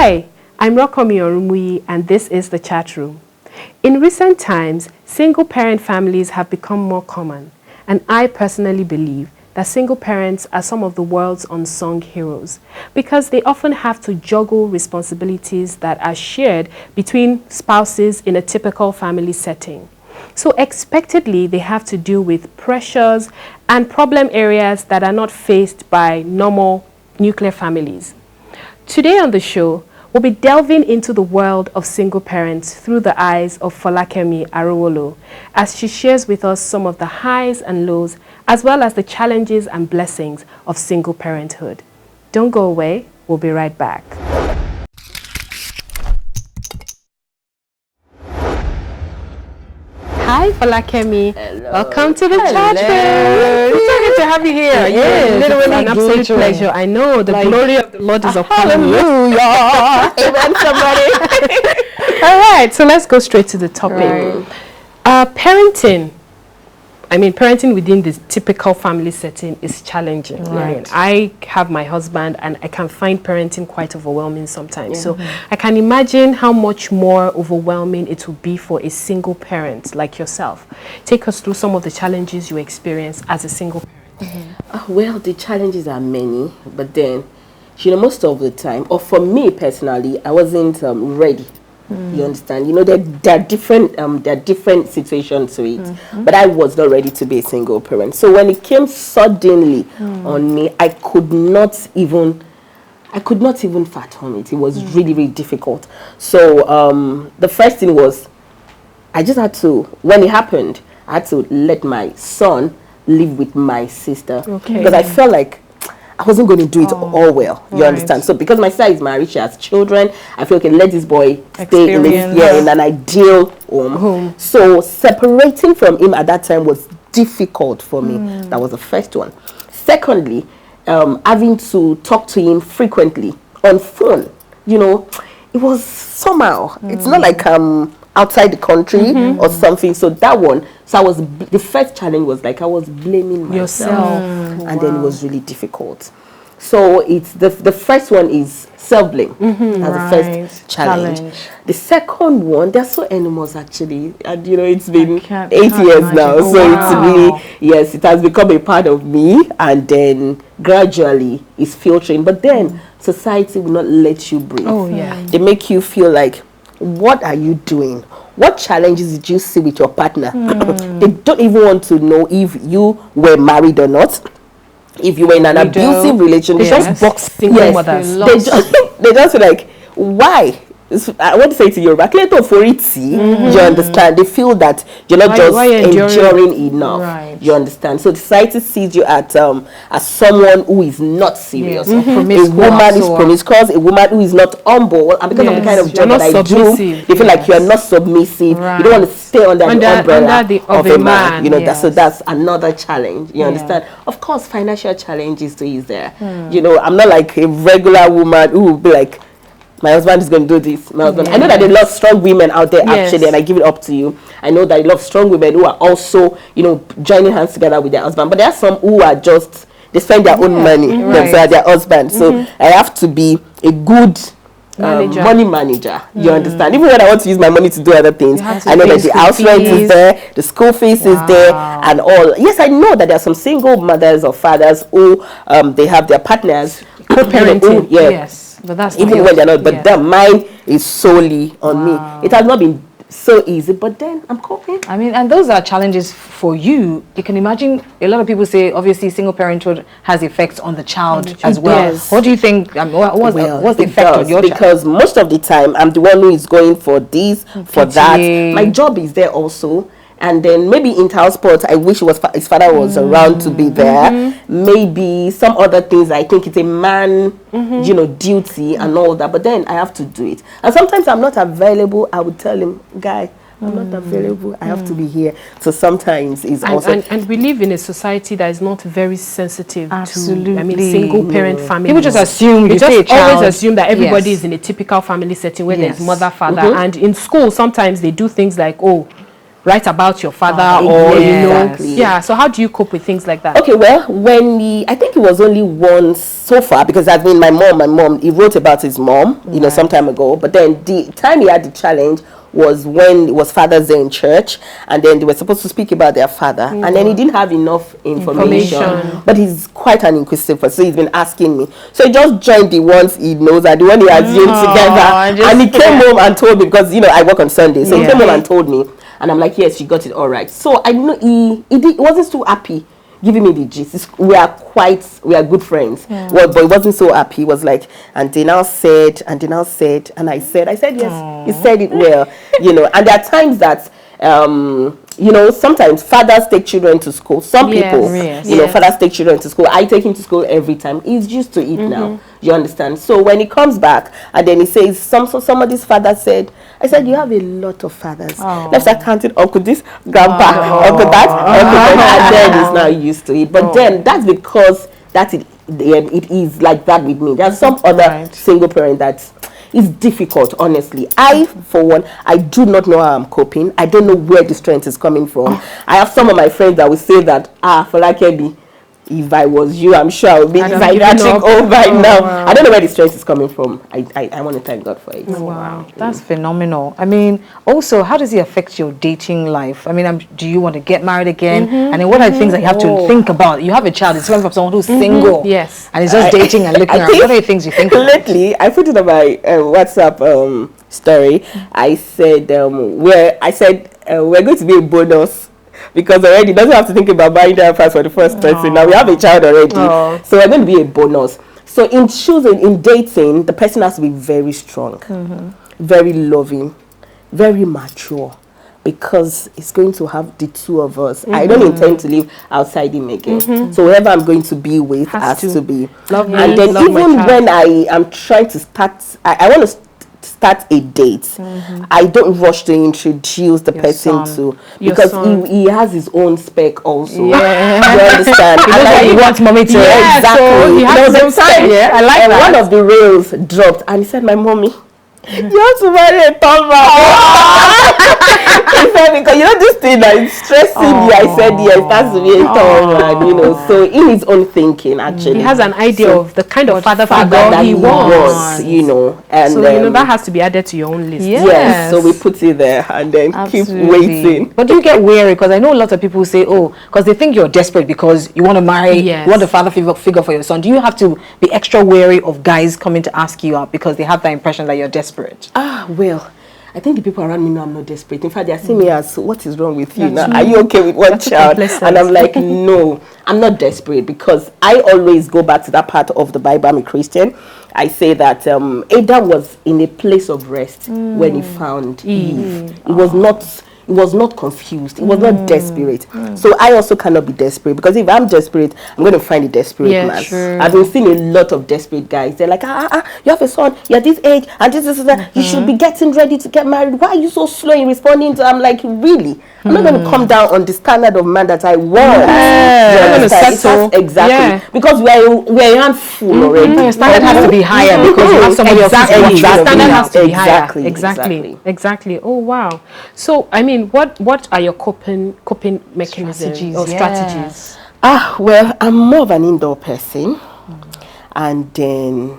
Hi, I'm Folakemi Arowolo, and this is the chat room. In recent times, single-parent families have become more common, and I personally believe that single parents are some of the world's unsung heroes because they often have to juggle responsibilities that are shared between spouses in a typical family setting. So expectedly, they have to deal with pressures and problem areas that are not faced by normal nuclear families. Today on the show, we'll be delving into the world of single parents through the eyes of Folakemi Arowolo as she shares with us some of the highs and lows as well as the challenges and blessings of single parenthood. Don't go away, we'll be right back. Hi, Folakemi. Hello. Welcome to the chat room. It's so good to have you here. Yes, it's an absolute pleasure. I know the glory of the Lord is upon you. Hallelujah. Amen, somebody. All right, so let's go straight to the topic. Parenting. Parenting within this typical family setting is challenging. Right. I have my husband and I can find parenting quite overwhelming sometimes. So I can imagine how much more overwhelming it would be for a single parent like yourself. Take us through some of the challenges you experience as a single parent. Well, the challenges are many, but then, most of the time, or for me personally, I wasn't ready. You understand? There are different situations to it, but I was not ready to be a single parent. So when it came suddenly on me, I could not even fathom it. It was really, really difficult. So the first thing was, I just had to, when it happened, I had to let my son live with my sister because I felt like I wasn't going to do it all well. You understand? So because my sister is married, she has children, I feel okay, let this boy stay in an ideal home. So separating from him at that time was difficult for me. That was the first one. Secondly, having to talk to him frequently on phone. It was somehow. It's not like outside the country or something. So that one, the first challenge was like I was blaming myself. And then it was really difficult. So it's the first one is self-blame. That's the first challenge. The second one, they're so animals actually. And it's been 8 years now. So it's really, yes, it has become a part of me, and then gradually it's filtering. But then society will not let you breathe. They make you feel like, what are you doing? What challenges did you see with your partner? They don't even want to know if you were married or not. If you were in an abusive relationship, they just box single mothers. They just feel like, why? I want to say to you, you understand? They feel that you're not enduring enough. Right. You understand? So society sees you as someone who is not serious. A woman is promiscuous, a woman who is not humble. And because of the kind of job that I do, they feel like you are not submissive. Right. You don't want to stay under the umbrella of a man. So that's another challenge. You understand? Of course, financial challenges too is there. I'm not like a regular woman who will be like, my husband is going to do this. I know that there are a lot of strong women out there actually, and I give it up to you. I know that a lot of strong women who are also, joining hands together with their husband. But there are some who are just, they spend their own money themselves, their husband. So I have to be a good money manager. You understand? Even when I want to use my money to do other things, I know that the house rent is there, the school fees is there, and all. Yes, I know that there are some single mothers or fathers who they have their partners co-parenting. Yes. But that's even when they're not, but that mine is solely on me. It has not been so easy, but then I'm coping. And those are challenges for you. You can imagine a lot of people say, obviously, single parenthood has effects on the child as well. Yes. What do you think? What's the effect on your child? Because most of the time, I'm the one who is going for this, for that. My job is there also. And then maybe in house sports, I wish his father was around to be there. Maybe some other things, I think it's a man, duty and all that. But then I have to do it. And sometimes I'm not available. I would tell him, guy, I'm not available. I have to be here. So sometimes it's also... And we live in a society that is not very sensitive to, single parent family. People just assume they just always assume that everybody is in a typical family setting where there's mother, father. And in school, sometimes they do things like, write about your father or exactly. Yeah, so how do you cope with things like that? Okay, well, I think it was only once so far, because that's been my mom, he wrote about his mom, some time ago, but then the time he had the challenge was when it was Father's Day in church, and then they were supposed to speak about their father, and then he didn't have enough information. But he's quite an inquisitive person, so he's been asking me. So he just joined the ones he knows and the one he assumed together, and he came home and told me, because I work on Sunday, so he came home and told me, and I'm like, yes, you got it all right. So I know he wasn't so happy giving me the gist. We are good friends. Well, but he wasn't so happy. He was like, and they now said, and I said yes, he said it well, and there are times that sometimes fathers take children to school. Some people, fathers take children to school. I take him to school every time. He's used to it now. You understand? So when he comes back and then he says, somebody's father said, I said, you have a lot of fathers. Let's start counting uncle this, grandpa, uncle that, uncle that, and then he's now used to it. But then that's because it is like that with me. There's some other single parent that is difficult, honestly. I, for one, I do not know how I'm coping. I don't know where the strength is coming from. I have some of my friends that will say that, Folakemi, if I was you, I'm sure I would be psychiatric right now. Wow. I don't know where the strength is coming from. I want to thank God for it. Wow, that's phenomenal. I mean, also, how does it affect your dating life? I mean, do you want to get married again? And then what are the things that you have to think about? You have a child, it's coming from someone who's single. Yes. And it's just dating and looking around. What are the things you think about? Lately, I put it on my WhatsApp story. I said, we're going to be a bonus. Because already doesn't have to think about buying that first for the first person. Now we have a child already. So we're going to be a bonus. So in dating, the person has to be very strong, very loving, very mature. Because it's going to have the two of us. I don't intend to live outside him again. So whoever I'm going to be with has to be. Love and then even when I am trying to start, I want to start a date, I don't rush to introduce the person to, because he has his own spec also. You understand? He wants mommy to. Exactly. So he has his own spec. I like that. One of the rails dropped, and he said, "My mommy, you have to marry a tall man." He said, because this thing that is stressing me. I said yes, that's to be a tall man. So in his own thinking, actually, he has an idea of the kind of father figure that he wants. And so that has to be added to your own list. Yes, so we put it there and then keep waiting. But do you get wary? Because I know a lot of people say, because they think you're desperate because you want to marry, you want a father figure for your son. Do you have to be extra wary of guys coming to ask you out because they have the impression that you're desperate? Well, I think the people around me know I'm not desperate. In fact, they are seeing me as, what is wrong with you now? Are you okay with one child? And I'm like, no, I'm not desperate, because I always go back to that part of the Bible. I'm a Christian. I say that Adam was in a place of rest when he found Eve. He was not confused. He was not desperate. So I also cannot be desperate, because if I'm desperate, I'm going to find a desperate man. True. I've been seeing a lot of desperate guys. They're like, you have a son, you're this age, and this. You should be getting ready to get married. Why are you so slow in responding to? I'm like, really? I'm not going to come down on the standard of man that I want. I'm going to settle. Exactly. Because we're a handful already. Your standard has to be higher because you have somebody else. Exactly. Standard has to be higher. Exactly. Oh wow. So I mean, what are your coping mechanisms or strategies? Well, I'm more of an indoor person, and then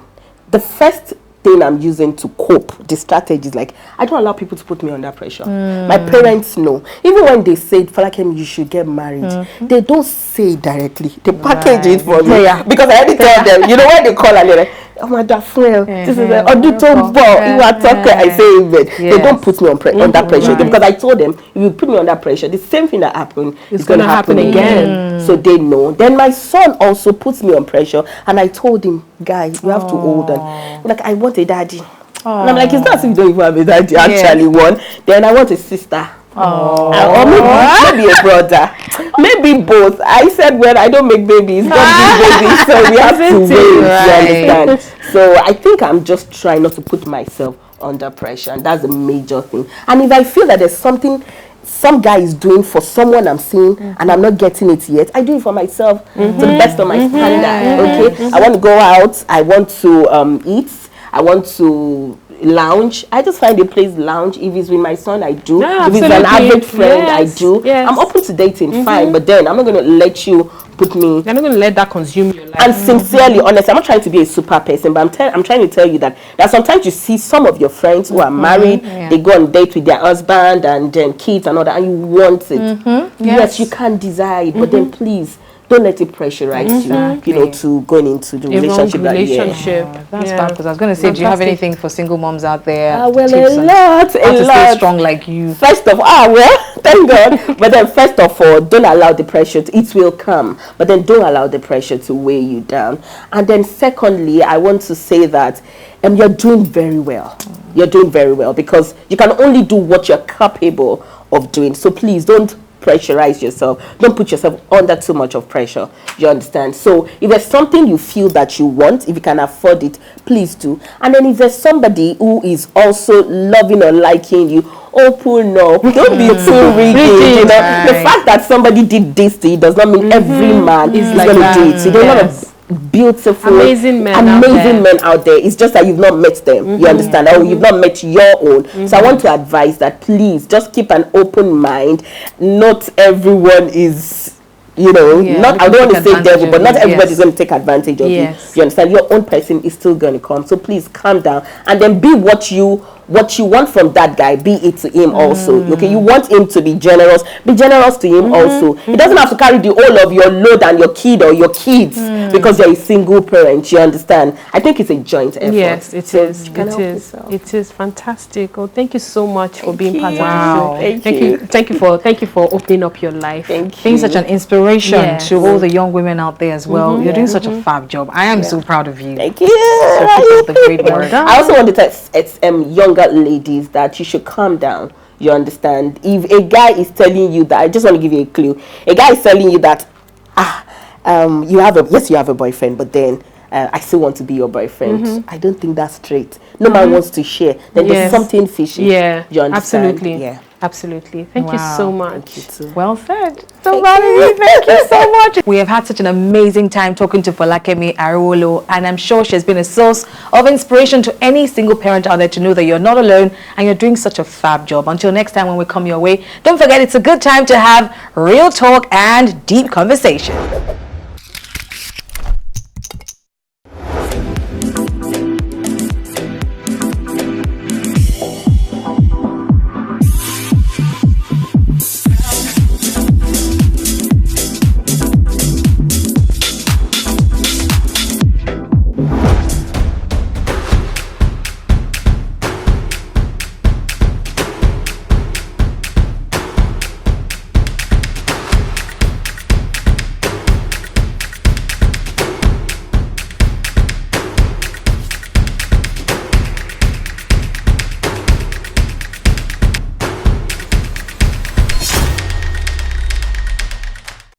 the first thing I'm using to cope, the strategy is like, I don't allow people to put me under pressure. My parents know. Even when they say, Folakemi, you should get married, they don't say it directly. They package it for me. Because I already tell them, when they call and they're like, oh my God, this is a auditor ball. You are talking. I say amen. They don't put me under pressure because I told them, if you put me under pressure, the same thing that happened is going to happen again. So they know. Then my son also puts me on pressure, and I told him, guy, you have to hold on. Like, I want a daddy. And I'm like, it's not as if you don't even have a daddy. Actually, one. Then I want a sister. Or maybe a brother, maybe both. I said, well, I don't make babies, don't give babies, so we have to wait. You understand? So I think I'm just trying not to put myself under pressure, and that's a major thing. And if I feel that there's something some guy is doing for someone I'm seeing and I'm not getting it yet, I do it for myself to the best of my standard. Okay, I want to go out, I want to eat, I want to lounge, I just find a place lounge. If it's with my son, I do. Yeah, if it's an average friend, yes, I do. yes. I'm open to dating, fine, but then I'm not going to let you put me. You're not going to let that consume your life. And sincerely, honestly, I'm not trying to be a super person, but I'm trying to tell you that sometimes you see some of your friends who are married, they go on date with their husband and then kids and all that, and you want it. Yes, you can desire it, but then please don't let it pressurize you, you know, to going into the relationship. That's bad, because I was going to say, do you have anything for single moms out there? Well, a lot. Stay strong like you. First of all, thank God. But then first of all, don't allow the pressure it will come, but then don't allow the pressure to weigh you down. And then secondly, I want to say that you're doing very well. You're doing very well, because you can only do what you're capable of doing. So please don't pressurize yourself. Don't put yourself under too much of pressure. You understand? So if there's something you feel that you want, if you can afford it, please do. And then if there's somebody who is also loving or liking you, open up. Don't be too rigid. You know, the fact that somebody did this to you does not mean every man is going to date. So there's a lot of beautiful, amazing men out there. It's just that you've not met them. You understand? Or you've not met your own. So I want to advise that please just keep an open mind. Not everyone is, you know, not, I don't want to say devil, but not everybody is going to take advantage of you. You understand? Your own person is still going to come. So please calm down and then be what you want from that guy, be it to him also. Okay, you want him to be generous to him also. He doesn't have to carry the whole of your load and your kid or your kids because you're a single parent. You understand? I think it's a joint effort. Yes, it is. It is fantastic. Oh, thank you so much for being part of the show. Thank you for opening up your life. Being such an inspiration to all the young women out there as well. You're doing such a fab job. I am so proud of you. Thank you. So keep up the great work. I also want to tell younger ladies that you should calm down. You understand? If a guy is telling you that, I just want to give you a clue. A guy is telling you that you have a boyfriend, but then I still want to be your boyfriend. I don't think that's straight. No man wants to share. Then there's something fishy. Yeah, you understand? Absolutely. Yeah. Absolutely. Thank you so much. Thank you too. Well said. So Valerie, thank you so much. We have had such an amazing time talking to Folakemi Arowolo, and I'm sure she's been a source of inspiration to any single parent out there to know that you're not alone and you're doing such a fab job. Until next time when we come your way, don't forget it's a good time to have real talk and deep conversation.